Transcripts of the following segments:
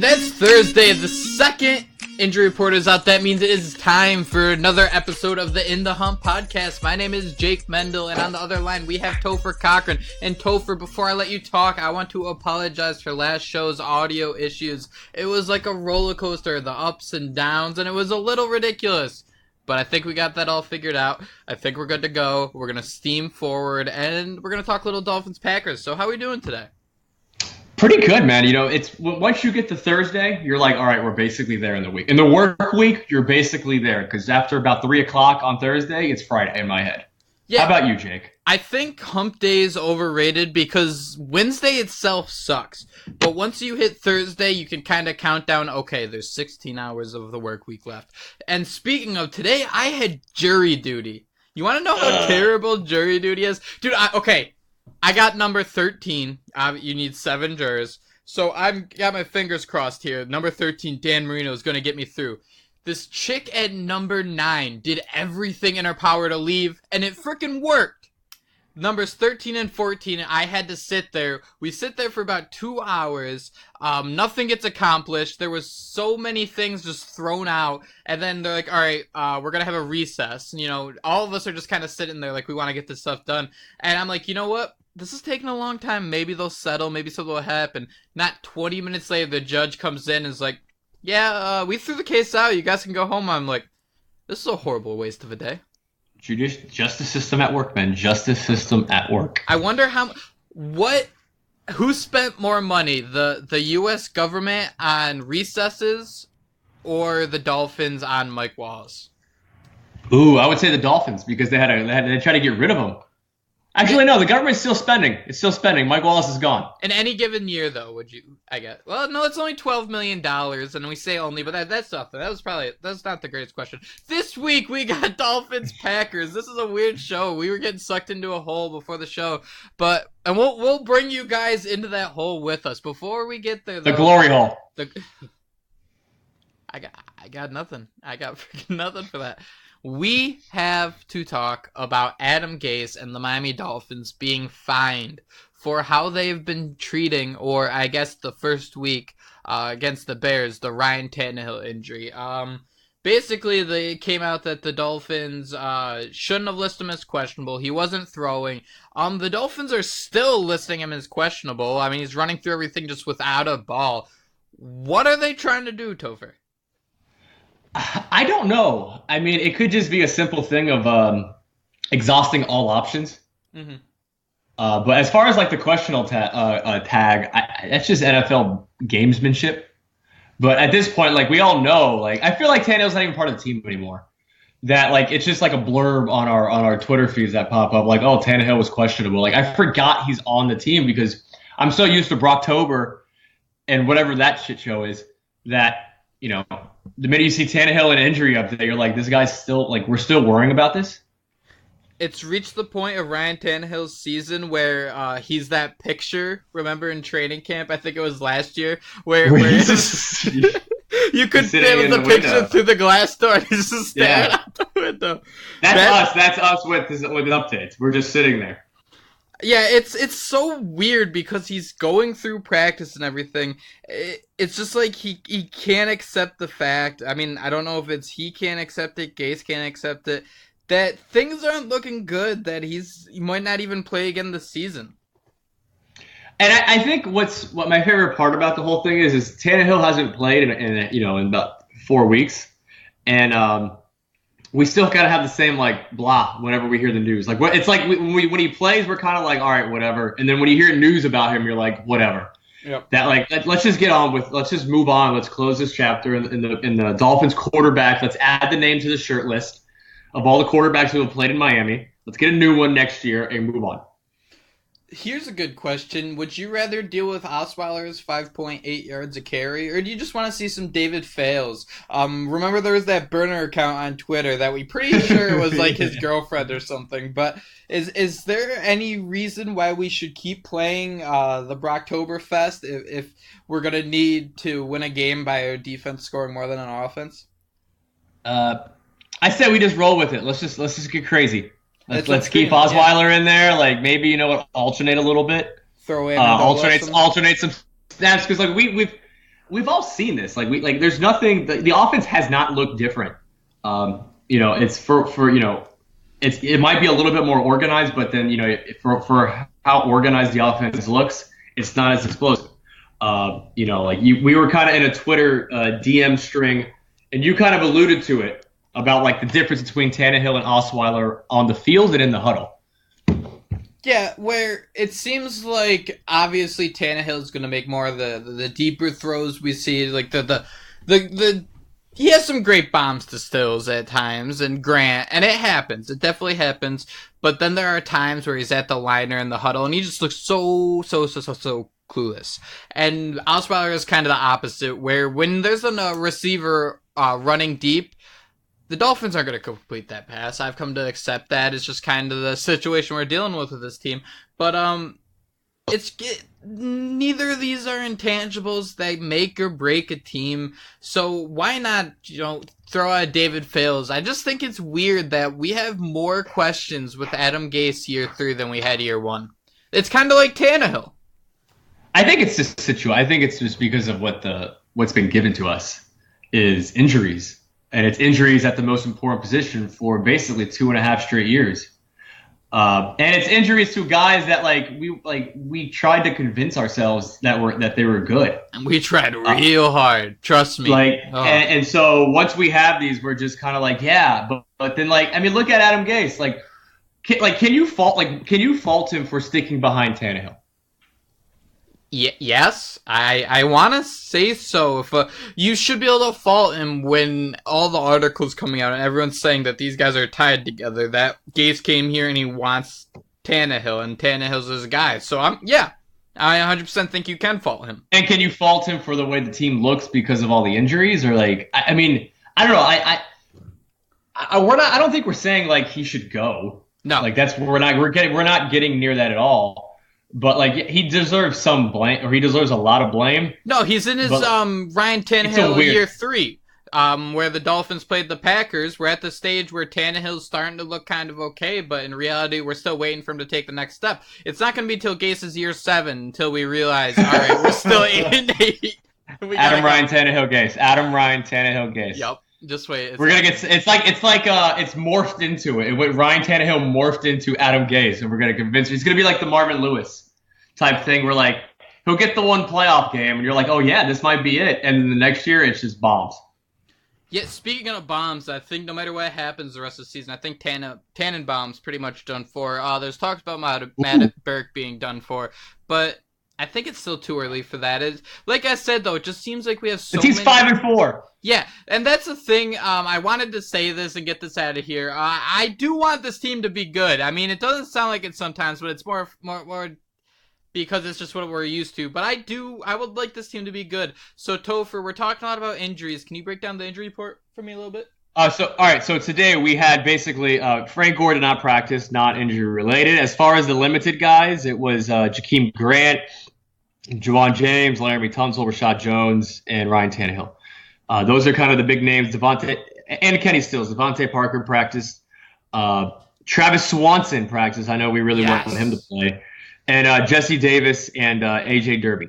That's Thursday. The second injury report is out. That means it is time for another episode of the In the Hump podcast. My name is Jake Mendel, and on the other line we have Topher Cochran. And Topher, before I let you talk, I want to apologize for last show's audio issues. It was like a roller coaster, the ups and downs, and it was a little ridiculous. But I think we got that all figured out. I think we're good to go. We're going to steam forward, and we're going to talk little Dolphins Packers. So how are we doing today? Pretty good, man. You know, it's once you get to Thursday, you're like, all right, we're basically there in the week. In the work week, you're basically there because after about 3 o'clock on Thursday, it's Friday in my head. Yeah. How about you, Jake? I think hump day is overrated because Wednesday itself sucks. But once you hit Thursday, you can kind of count down, okay, there's 16 hours of the work week left. And speaking of, today I had jury duty. You want to know how terrible jury duty is? Dude, I got number 13. You need 7 jurors. So I've got my fingers crossed here. Number 13, Dan Marino, is going to get me through. This chick at number 9 did everything in her power to leave, and it freaking worked. Numbers 13 and 14, I had to sit there. We sit there for about 2 hours. Nothing gets accomplished. There was so many things just thrown out. And then they're like, all right, we're going to have a recess. You know, all of us are just kind of sitting there like we want to get this stuff done. And I'm like, you know what? This is taking a long time. Maybe they'll settle. Maybe something will happen. Not 20 minutes later, the judge comes in and is like, yeah, we threw the case out. You guys can go home. I'm like, this is a horrible waste of a day. Justice system at work, man. Justice system at work. I wonder who spent more money, the U.S. government on recesses or the Dolphins on Mike Wallace? Ooh, I would say the Dolphins because they tried to get rid of him. Actually, no, the government's still spending. It's still spending. Mike Wallace is gone. In any given year, though, would you, I guess? Well, no, it's only $12 million, and we say only, but that's nothing. That's not the greatest question. This week, we got Dolphins Packers. This is a weird show. We were getting sucked into a hole before the show, and we'll bring you guys into that hole with us. Before we get there, though, the glory hole. I got nothing. I got freaking nothing for that. We have to talk about Adam Gase and the Miami Dolphins being fined for how they've been treating, or I guess the first week against the Bears, the Ryan Tannehill injury. Basically, they came out that the Dolphins shouldn't have listed him as questionable. He wasn't throwing. The Dolphins are still listing him as questionable. I mean, he's running through everything just without a ball. What are they trying to do, Topher? I don't know. I mean, it could just be a simple thing of exhausting all options. Mm-hmm. But as far as like the questionable tag, that's just NFL gamesmanship. But at this point, like we all know, like I feel like Tannehill's not even part of the team anymore. That like it's just like a blurb on our Twitter feeds that pop up, like, oh, Tannehill was questionable. Like I forgot he's on the team because I'm so used to Brocktober and whatever that shit show is that. You know, the minute you see Tannehill and injury up there, you're like, this guy's still, like, we're still worrying about this? It's reached the point of Ryan Tannehill's season where he's that picture, remember in training camp, I think it was last year, where you could see the picture window through the glass door and he's just staring out the window. That's us with updates. We're just sitting there. Yeah, it's so weird because he's going through practice and everything. It's just like he can't accept the fact. I mean, I don't know if it's he can't accept it, Gase can't accept it, that things aren't looking good, that he might not even play again this season. And I think what my favorite part about the whole thing is Tannehill hasn't played in about 4 weeks, and we still gotta have the same like blah whenever we hear the news. Like it's like when he plays, we're kind of like, all right, whatever. And then when you hear news about him, you're like, whatever. Yep. That like let's just get on with. Let's just move on. Let's close this chapter in the Dolphins quarterback. Let's add the name to the shirt list of all the quarterbacks who have played in Miami. Let's get a new one next year and move on. Here's a good question. Would you rather deal with Osweiler's 5.8 yards a carry, or do you just want to see some David Fales? Remember there was that burner account on Twitter that we pretty sure was like his girlfriend or something, but is there any reason why we should keep playing the Brocktoberfest if we're going to need to win a game by our defense scoring more than our offense? I said we just roll with it. Let's just get crazy. Let's keep Osweiler in there. Like maybe alternate a little bit. Throw in alternate some snaps because like we've all seen this. There's nothing. The offense has not looked different. It's for it might be a little bit more organized, but then for how organized the offense looks, it's not as explosive. We were kind of in a Twitter DM string, and you kind of alluded to it about like the difference between Tannehill and Osweiler on the field and in the huddle. Yeah, where it seems like obviously Tannehill is going to make more of the deeper throws we see, like the he has some great bombs to Stills at times and Grant, and it happens. It definitely happens. But then there are times where he's at the liner in the huddle, and he just looks so clueless. And Osweiler is kind of the opposite, where when there's a receiver running deep, the Dolphins aren't going to complete that pass. I've come to accept that. It's just kind of the situation we're dealing with this team. But neither of these are intangibles that make or break a team. So why not, throw out David Fales? I just think it's weird that we have more questions with Adam Gase year 3 than we had year 1. It's kind of like Tannehill. I think it's just I think it's just because of what's been given to us is injuries. And it's injuries at the most important position for basically 2.5 straight years. And it's injuries to guys that we tried to convince ourselves that they were good. And we tried real hard. Trust me. And so once we have these, we're just kind of like, yeah. But then look at Adam Gase. Can you fault him for sticking behind Tannehill? Yes, I want to say so. If you should be able to fault him when all the articles coming out and everyone's saying that these guys are tied together. That Gase came here and he wants Tannehill, and Tannehill's his guy. So I 100% think you can fault him. And can you fault him for the way the team looks because of all the injuries, or I don't know. I don't think we're saying he should go. No, we're not getting near that at all. But he deserves some blame, or he deserves a lot of blame. No, he's in his Ryan Tannehill year 3, where the Dolphins played the Packers. We're at the stage where Tannehill's starting to look kind of okay, but in reality, we're still waiting for him to take the next step. It's not going to be till Gase's year 7 until we realize, all right, we're still 8-8. Adam Ryan Tannehill Gase. Yep. Just wait. We're gonna get. It's morphed into it. Ryan Tannehill morphed into Adam Gase, and we're gonna convince him. He's gonna be like the Marvin Lewis type thing. Where he'll get the one playoff game, and you're like, oh yeah, this might be it. And then the next year, it's just bombs. Yeah. Speaking of bombs, I think no matter what happens the rest of the season, I think Tannenbaum's pretty much done for. There's talks about Matt Burke being done for, but I think it's still too early for that. Like I said, though, it just seems like we have so many... The team's 5-4. Yeah, and that's the thing. I wanted to say this and get this out of here. I do want this team to be good. I mean, it doesn't sound like it sometimes, but it's more because it's just what we're used to. But I would like this team to be good. So, Topher, we're talking a lot about injuries. Can you break down the injury report for me a little bit? So today we had basically Frank Gore did not practice, not injury related. As far as the limited guys, it was Jakeem Grant, Juwan James, Laramie Tunsil, Rashad Jones, and Ryan Tannehill. Those are kind of the big names. Devontae and Kenny Stills. Devontae Parker practiced. Travis Swanson practiced. I know we really want him to play. And Jesse Davis and AJ Derby.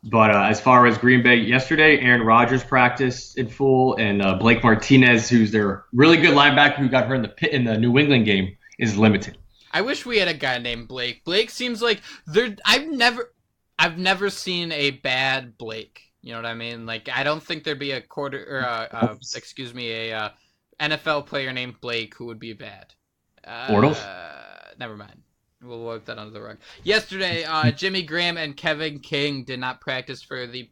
But as far as Green Bay yesterday, Aaron Rodgers practiced in full, and Blake Martinez, who's their really good linebacker who got hurt in the New England game, is limited. I wish we had a guy named Blake. Blake seems like I've never seen a bad Blake. You know what I mean? I don't think there'd be a NFL player named Blake who would be bad. Bortles? Never mind. We'll work that under the rug. Yesterday, Jimmy Graham and Kevin King did not practice for the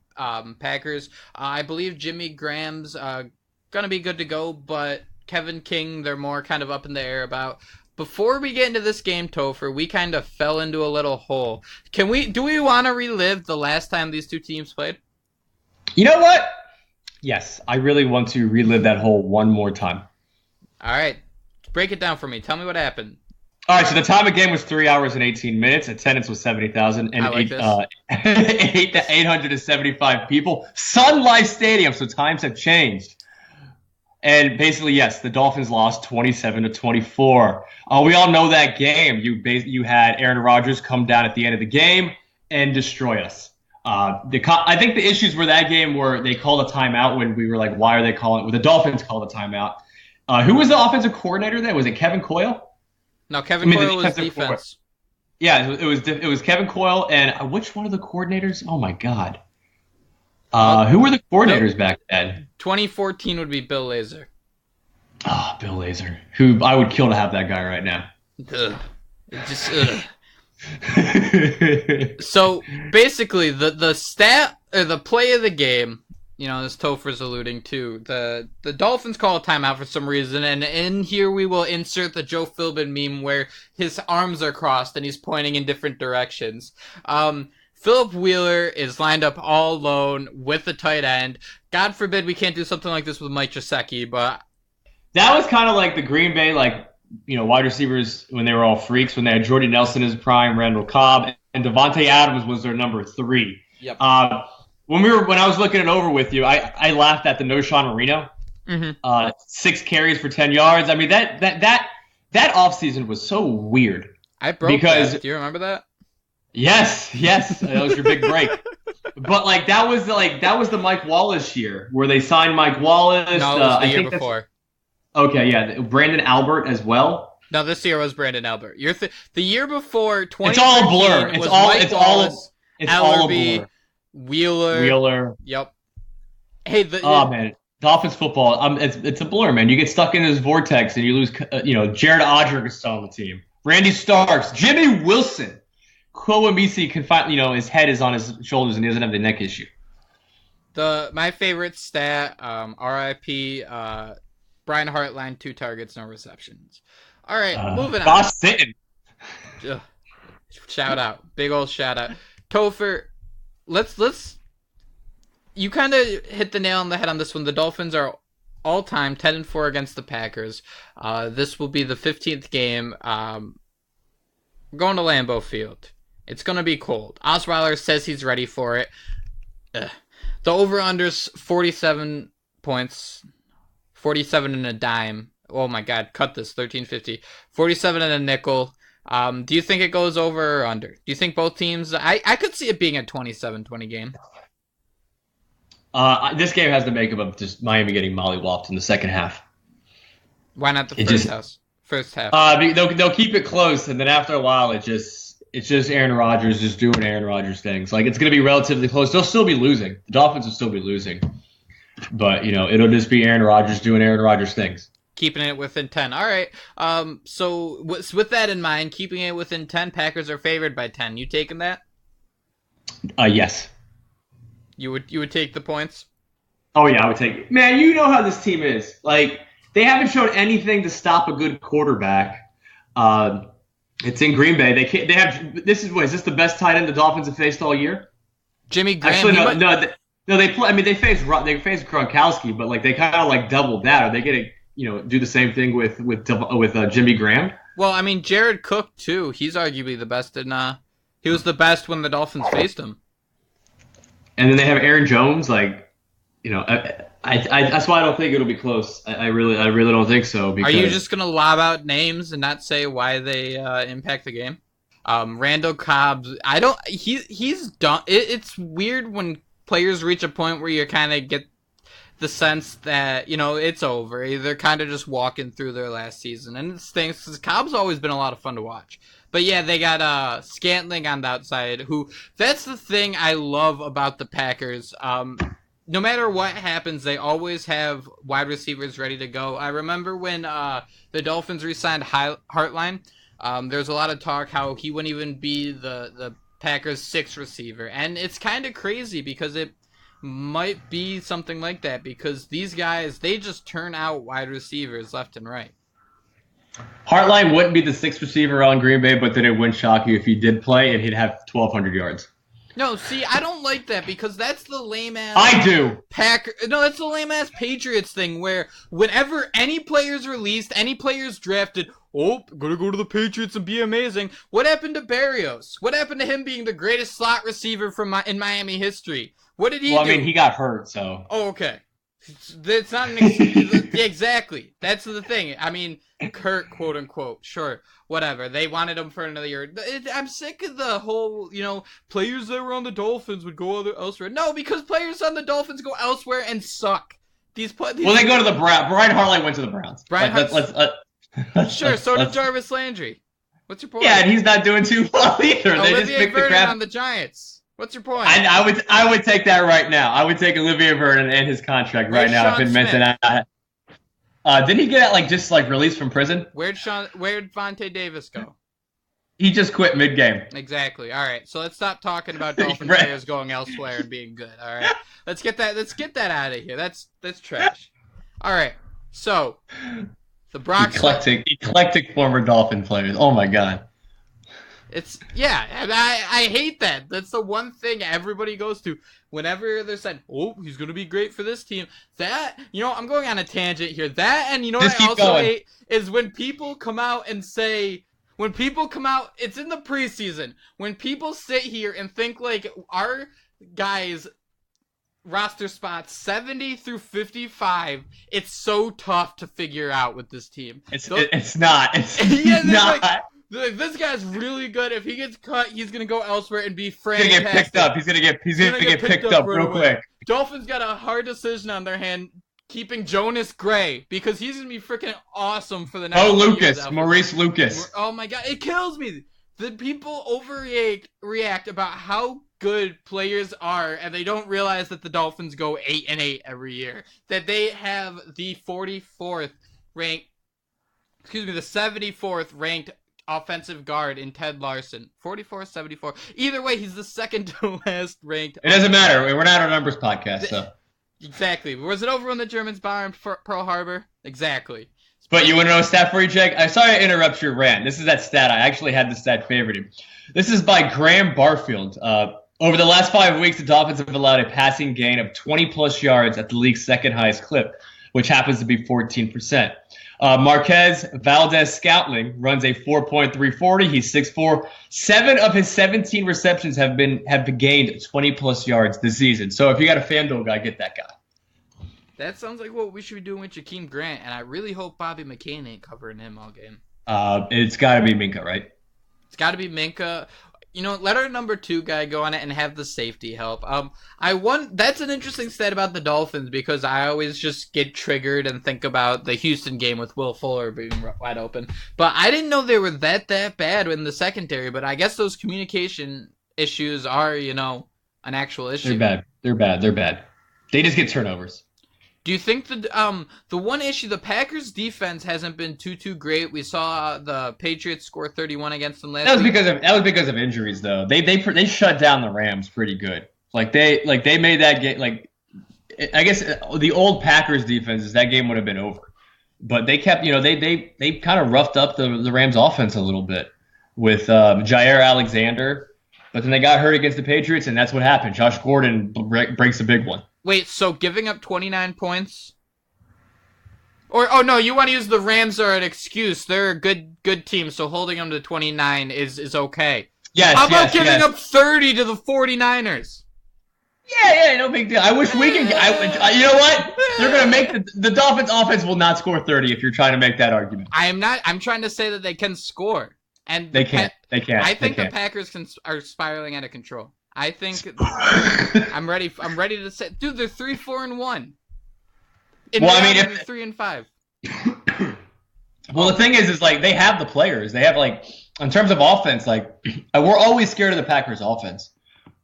Packers. I believe Jimmy Graham's going to be good to go, but Kevin King, they're more kind of up in the air about. Before we get into this game, Topher, we kind of fell into a little hole. Do we want to relive the last time these two teams played? You know what? Yes, I really want to relive that hole one more time. All right. Break it down for me. Tell me what happened. All right, so the time of game was 3 hours and 18 minutes. Attendance was 70,000 and 875 people. Sun Life Stadium, so times have changed. And basically, yes, the Dolphins lost 27-24. We all know that game. You had Aaron Rodgers come down at the end of the game and destroy us. I think the issues were that game where they called a timeout when we were like, why are they calling? Well, the Dolphins called a timeout. Who was the offensive coordinator then? Was it Kevin Coyle? No, Kevin Coyle was defense. Yeah, it was Kevin Coyle and which one of the coordinators? Oh my God. Who were the coordinators back then? 2014 would be Bill Lazor. Oh, Bill Lazor. Who I would kill to have that guy right now. Ugh. So basically, the stat or the play of the game, as Topher's alluding to, the Dolphins call a timeout for some reason, and in here we will insert the Joe Philbin meme where his arms are crossed and he's pointing in different directions. Philip Wheeler is lined up all alone with the tight end. God forbid we can't do something like this with Mike Gesicki, but that was kind of like the Green Bay, wide receivers when they were all freaks, when they had Jordy Nelson as prime, Randall Cobb, and Devontae Adams was their number 3. Yep. When I was looking it over with you, I laughed at the No-Sean Marino. Mm-hmm. 6 carries for 10 yards. I mean, that offseason was so weird. I broke that. Do you remember that? Yes, that was your big break. But that was the Mike Wallace year where they signed Mike Wallace. No, it was the year before. Okay, yeah, Brandon Albert as well. No, this year was Brandon Albert. The year before, 2013, it's all a blur. It's all a blur. Wheeler. Yep. Hey, man, Dolphins football. It's a blur, man. You get stuck in this vortex and you lose. Jared Odrick is still on the team. Randy Starks, Jimmy Wilson. Kwamisi can find, his head is on his shoulders and he doesn't have the neck issue. My favorite stat, RIP, Brian Hartline, 2 targets, no receptions. All right, moving on. Boss sitting. Shout out, big old shout out, Topher. Let's. You kind of hit the nail on the head on this one. The Dolphins are all-time 10-4 against the Packers. This will be the 15th game. Going to Lambeau Field. It's going to be cold. Osweiler says he's ready for it. The over-under's 47 points. 47 and a dime. Oh my God, cut this. 13.50. 47 and a nickel. Do you think it goes over or under? Do you think both teams... I could see it being a 27-20 game. This game has the makeup of just Miami getting mollywopped in the second half. Why not the first half? They'll keep it close, and then after a while, it's just Aaron Rodgers just doing Aaron Rodgers things. It's going to be relatively close. They'll still be losing. The Dolphins will still be losing. But, it'll just be Aaron Rodgers doing Aaron Rodgers things. Keeping it within 10. All right. So with that in mind, keeping it within 10, Packers are favored by 10. You taking that? Yes. You would take the points? Oh, yeah, I would take it. Man, you know how this team is. They haven't shown anything to stop a good quarterback. It's in Green Bay. They have. Is this the best tight end the Dolphins have faced all year? Jimmy Graham. Actually, no. They play. I mean, they faced Gronkowski, but they kind of doubled that. Are they going to do the same thing with Jimmy Graham? Well, I mean, Jared Cook too. He's arguably the best he was the best when the Dolphins faced him. And then they have Aaron Jones. That's why I don't think it'll be close. I really don't think so. Because... Are you just gonna lob out names and not say why they impact the game? Randall Cobb. He's done. It's weird when players reach a point where you kind of get the sense that it's over. They're kind of just walking through their last season, and it stinks because Cobb's always been a lot of fun to watch. But yeah, they got Scantling on the outside. That's the thing I love about the Packers. No matter what happens, they always have wide receivers ready to go. I remember when the Dolphins re-signed Hartline, there's a lot of talk how he wouldn't even be the Packers' 6th receiver. And it's kind of crazy because it might be something like that because these guys, they just turn out wide receivers left and right. Hartline wouldn't be the 6th receiver on Green Bay, but then it wouldn't shock you if he did play and he'd have 1,200 yards. No, see, I don't like that because that's the lame-ass... I do! That's the lame-ass Patriots thing where whenever any player's released, any player's drafted, gonna go to the Patriots and be amazing. What happened to Berrios? What happened to him being the greatest slot receiver in Miami history? What did he do? Well, I mean, he got hurt, so... Oh, okay. It's not an excuse. Exactly. That's the thing. I mean, Kurt, quote unquote, sure, whatever. They wanted him for another year. I'm sick of the whole, players that were on the Dolphins would go elsewhere. No, because players on the Dolphins go elsewhere and suck. Well, they go to the Browns. Brian Hartline went to the Browns. Sure, so did Jarvis Landry. What's your point? Yeah, and he's not doing too well either. They just picked the crap on the Giants. What's your point? I would take that right now. I would take Olivier Vernon and his contract right now if it meant that. Didn't he get released from prison? Where'd Vontae Davis go? He just quit mid-game. Exactly. All right. So let's stop talking about Dolphin players going elsewhere and being good. All right. Let's get that out of here. That's trash. All right. So the Broncos. Eclectic former Dolphin players. Oh my God. I hate that. That's the one thing everybody goes to whenever they're saying, "Oh, he's going to be great for this team." That, I'm going on a tangent here. That, and what I also hate is when people come out and say, it's in the preseason, when people sit here and think like our guys roster spots 70 through 55, it's so tough to figure out with this team. It's not. It's not. This guy's really good. If he gets cut, he's gonna go elsewhere and be fantastic. He's gonna get picked up. He's gonna get picked up real quick. Dolphins got a hard decision on their hand, keeping Jonas Gray, because he's gonna be freaking awesome for the next Maurice Lucas. Oh my God, it kills me. The people overreact about how good players are, and they don't realize that the Dolphins go 8-8 every year. That they have the 74th ranked offensive guard in Ted Larson. 44, 74. Either way, he's the second to last ranked. It doesn't matter. We're not a numbers podcast, so. Exactly. Was it over when the Germans bombed Pearl Harbor? Exactly. But you want to know a stat for you, Jake? I'm sorry to interrupt your rant. This is that stat. I actually had the stat favorited. This is by Graham Barfield. Over the last 5 weeks, the Dolphins have allowed a passing gain of 20-plus yards at the league's second highest clip, which happens to be 14%. Marquez Valdez-Scantling runs a 4.340. He's 6'4". 7 of his 17 receptions have gained 20-plus yards this season. So if you got a FanDuel guy, get that guy. That sounds like what we should be doing with Jakeem Grant, and I really hope Bobby McCain ain't covering him all game. It's got to be Minka, right? It's got to be Minka. Let our number 2 guy go on it and have the safety help. That's an interesting stat about the Dolphins, because I always just get triggered and think about the Houston game with Will Fuller being wide open. But I didn't know they were that bad in the secondary, but I guess those communication issues are, an actual issue. They're bad. They just get turnovers. Do you think the one issue, the Packers defense hasn't been too great? We saw the Patriots score 31 against them last week. That was because of injuries, though. They shut down the Rams pretty good. They made that game. I guess the old Packers defenses, that game would have been over. But they kept, they kind of roughed up the Rams offense a little bit with Jair Alexander. But then they got hurt against the Patriots, and that's what happened. Josh Gordon breaks a big one. Wait, so giving up 29 points? Oh no, you want to use the Rams are an excuse. They're a good team, so holding them to 29 is okay. Yes, How about giving up 30 to the 49ers? Yeah, no big deal. I wish we could. You know what? They're going to make the Dolphins offense will not score 30 if you're trying to make that argument. I'm trying to say that they can score. And they can't. I think the Packers are spiraling out of control. I think I'm ready to say, dude, they're 3-4-1. If 3-5. Well, the thing is they have the players. They have in terms of offense, we're always scared of the Packers offense.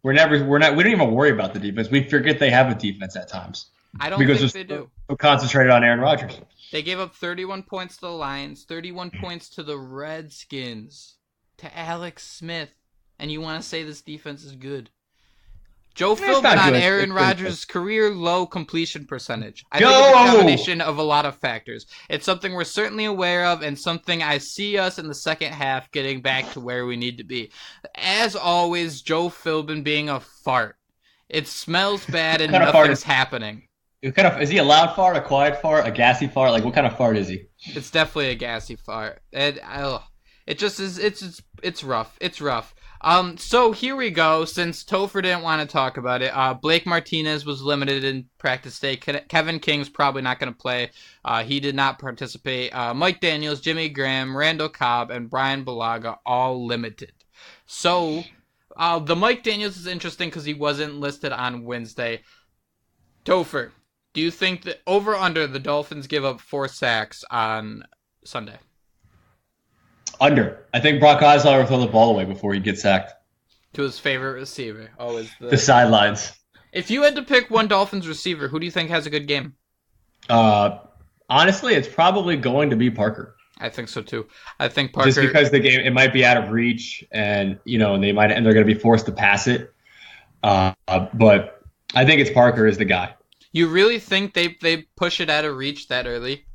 We don't even worry about the defense. We forget they have a defense at times. I don't think they do. So concentrated on Aaron Rodgers. They gave up 31 points to the Lions, 31 points to the Redskins, to Alex Smith. And you want to say this defense is good? Joe Philbin on Aaron Rodgers' career low completion percentage. I think it's a combination of a lot of factors. It's something we're certainly aware of, and something I see us in the second half getting back to where we need to be. As always, Joe Philbin being a fart. It smells bad and nothing's happening. Is he a loud fart, a quiet fart, a gassy fart? What kind of fart is he? It's definitely a gassy fart. It just is. It's It's rough. It's rough. So here we go. Since Topher didn't want to talk about it, Blake Martinez was limited in practice today. Kevin King's probably not going to play. He did not participate. Mike Daniels, Jimmy Graham, Randall Cobb, and Brian Balaga all limited. So the Mike Daniels is interesting because he wasn't listed on Wednesday. Topher, do you think that over under the Dolphins give up 4 sacks on Sunday? Under. I think Brock Osweiler will throw the ball away before he gets sacked. To his favorite receiver. Always the sidelines. If you had to pick one Dolphins receiver, who do you think has a good game? Honestly, it's probably going to be Parker. I think so too. I think Parker, just because the game, it might be out of reach, and and they're going to be forced to pass it. But I think it's Parker is the guy. You really think they push it out of reach that early?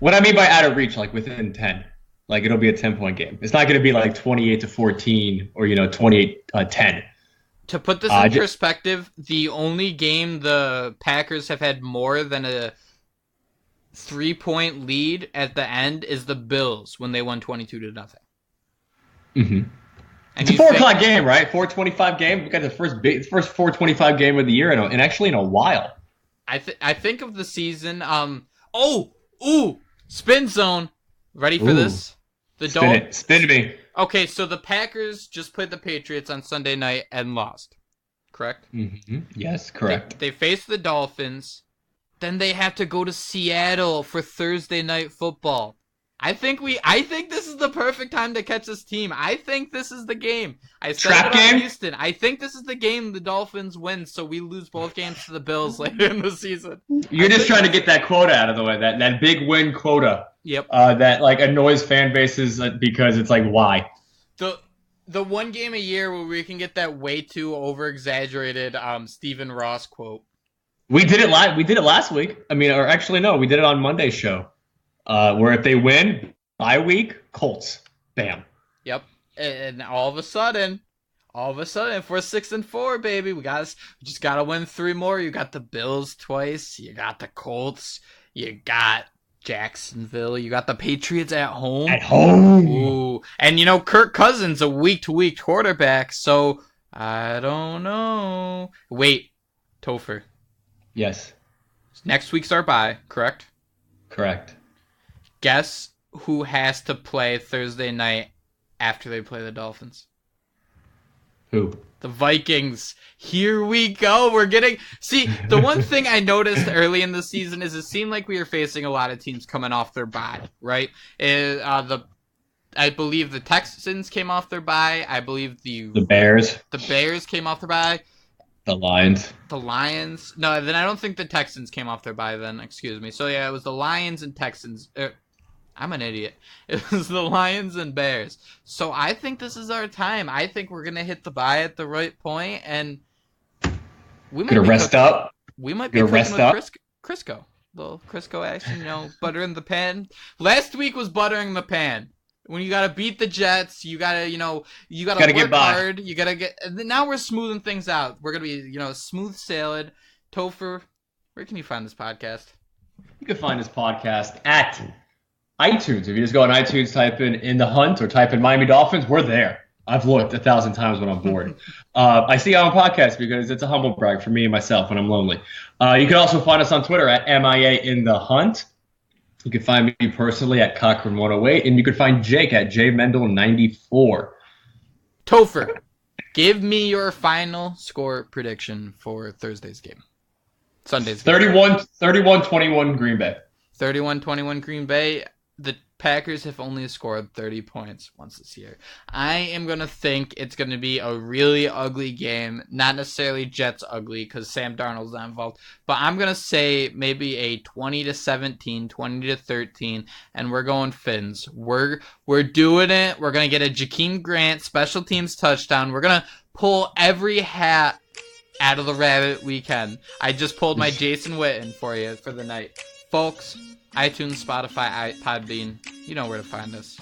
What I mean by out of reach, like within 10. Like it'll be a 10-point game. It's not going to be like 28-14 or 28-10. To put this in perspective, the only game the Packers have had more than a 3-point lead at the end is the Bills when they won 22-0. Mm-hmm. It's a 4 o'clock game, right? 4:25 game. We got the first 4:25 game of the year, and actually in a while. I think of the season. Spin zone. Ready for this? Spin me. Okay, so the Packers just played the Patriots on Sunday night and lost. Correct? Mm-hmm. Yes, correct. They faced the Dolphins. Then they have to go to Seattle for Thursday night football. I think this is the perfect time to catch this team. I think this is the game. I said Trap game? Houston. I think this is the game the Dolphins win, so we lose both games to the Bills later in the season. You're just trying to get that quota out of the way, that big win quota. Yep. That annoys fan bases because it's like, why? The one game a year where we can get that way too over exaggerated Stephen Ross quote. We did it last week. I mean, or actually no, we did it on Monday's show. Where if they win bye week, Colts, bam. Yep, and all of a sudden, if we're 6-4, baby, we just gotta win 3 more. You got the Bills twice, you got the Colts, you got Jacksonville, you got the Patriots at home. Ooh, and Kirk Cousins a week-to-week quarterback, so I don't know. Wait, Topher. Yes. Next week's our bye, correct? Correct. Guess who has to play Thursday night after they play the Dolphins? Who? The Vikings. Here we go. See, the one thing I noticed early in the season is it seemed like we were facing a lot of teams coming off their bye, right? I believe the Texans came off their bye. I believe the Bears. The Bears came off their bye. The Lions. No, then I don't think the Texans came off their bye then. Excuse me. So, yeah, it was the Lions and Texans. I'm an idiot. It was the Lions and Bears. So I think this is our time. I think we're going to hit the bye at the right point, and we might rest up. We might be cooking with Crisco. Little Crisco action, butter in the pan. Last week was buttering the pan. When you gotta beat the Jets, you gotta work hard. You gotta get. Now we're smoothing things out. We're gonna be, smooth sailing. Topher, where can you find this podcast? You can find this podcast at iTunes. If you just go on iTunes, type in the Hunt or type in Miami Dolphins, we're there. I've looked 1,000 times when I'm bored. I see I'm on podcast because it's a humble brag for me and myself when I'm lonely. You can also find us on Twitter at MIA in the Hunt. You can find me personally at Cochran108, and you can find Jake at JMendel94. Topher, give me your final score prediction for Thursday's game. Sunday's game. 31-21 Green Bay. 31-21 Green Bay. The Packers have only scored 30 points once this year. I am going to think it's going to be a really ugly game. Not necessarily Jets ugly because Sam Darnold's not involved. But I'm going to say maybe a 20-17, 20-13, and we're going Fins. We're doing it. We're going to get a Jakeem Grant special teams touchdown. We're going to pull every hat out of the rabbit we can. I just pulled my Jason Witten for you for the night. Folks, iTunes, Spotify, Podbean. You know where to find us.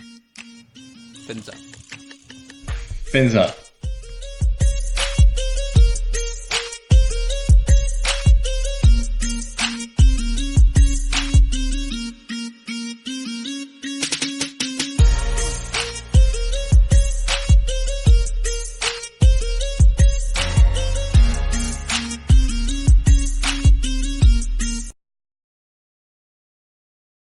Fins up. Fins up.